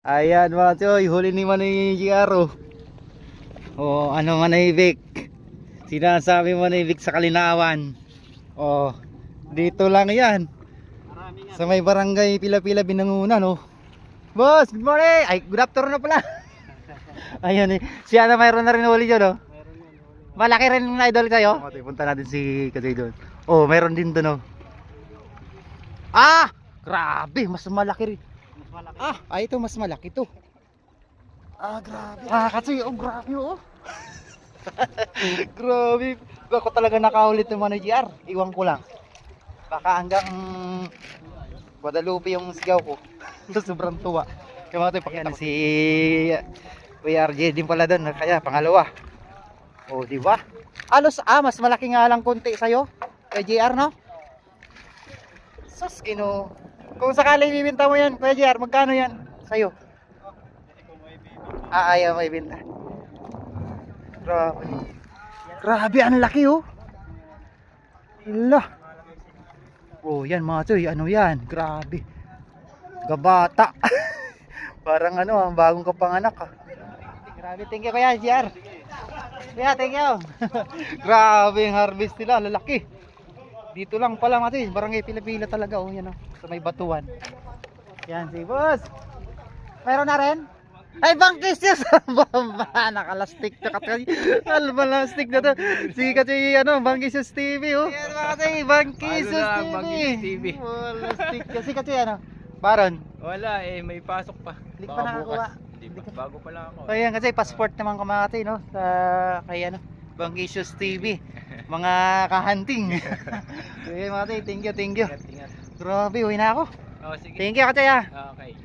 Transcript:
Ayan mga choy, huli ni Manay Giaro. Oh, ano Manay Vic? Sinasabi Manay Vic sa Kalinawan. Oh, dito lang yan. Sa may barangay Pila-Pila Binangunan, oh. Boss, good morning! Ay, good afternoon na pala. Ayan eh. Siya na mayroon na rin huli dyan, oh. Malaki rin na idol kayo. Okay, punta natin si Kajoy doon. Oh, mayroon din doon, oh. Ah! Grabe, mas malaki rin. Ah, ay ito mas malaki to. Ah, grabe. Ah, kasi oh, grabe oh. Grabe. Ako talaga nakaulit ng manager. Iwan ko lang. Baka hanggang Guadalupe yung sigaw ko. Sobrang tuwa. Kaya mga ito, pakita ko si RJ din pala doon. Kaya pangalawa. Oh, di ba? Alos, mas malaki nga lang konti sa'yo. Kay JR, no? Sus, kino. Kung sakaling ibinta mo yan, Kuya JR, magkano yan sa'yo? Ayaw may ibinta. Grabe. Grabe, ang laki oh. Hala. Oh, yan mga choy, ano yan? Grabe. Gabata. Parang ano, ang bagong kapanganak ah. Grabe, thank you Kuya JR. Kuya, thank you. Grabe yung harvest nila, lalaki. Dito lang pala mga choy, barangay Pila-Pila talaga oh, yan oh. Sa may batuan. Yan si boss. Mayroon na rin? Ay, bangkis yun sa baba. Nakalastik na katay. Almalastik na to. Si kasi ano, bangkis yung TV oh. Yan mga kasi, bangkis yung TV. Lastik kasi kasi ano. Baron. Wala eh, may pasok pa. Hindi Baka pa nakakuha. bukas. Hindi pa, bago pa lang ako. Ayan kasi passport naman kamakati no. Sa kay ano, Bangkisius TV. Mga kahunting. Okay mga tay, thank you. Ingat, ingat. Grabe, uwi na ako. Oh, sige. Thank you Kataya. Okay.